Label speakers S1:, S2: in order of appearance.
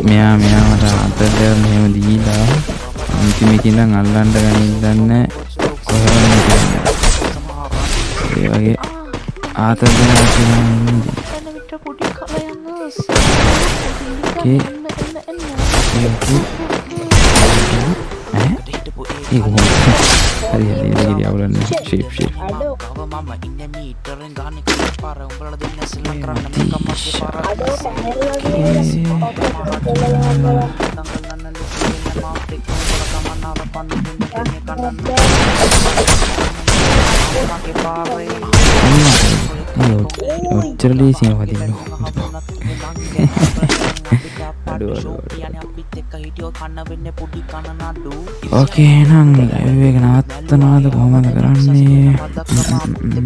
S1: මෙයාට අතට මෙහෙම දීලා අන්තිමේකින් නම් අල්ලන්න ගනින්න ඒ වගේ ආතල් දෙනවා ඔච්චර ලේසියෙන් වදින්න ඕකේ නම් ලයිව් එක නවත්තනවාද කොහොමද කරන්නේ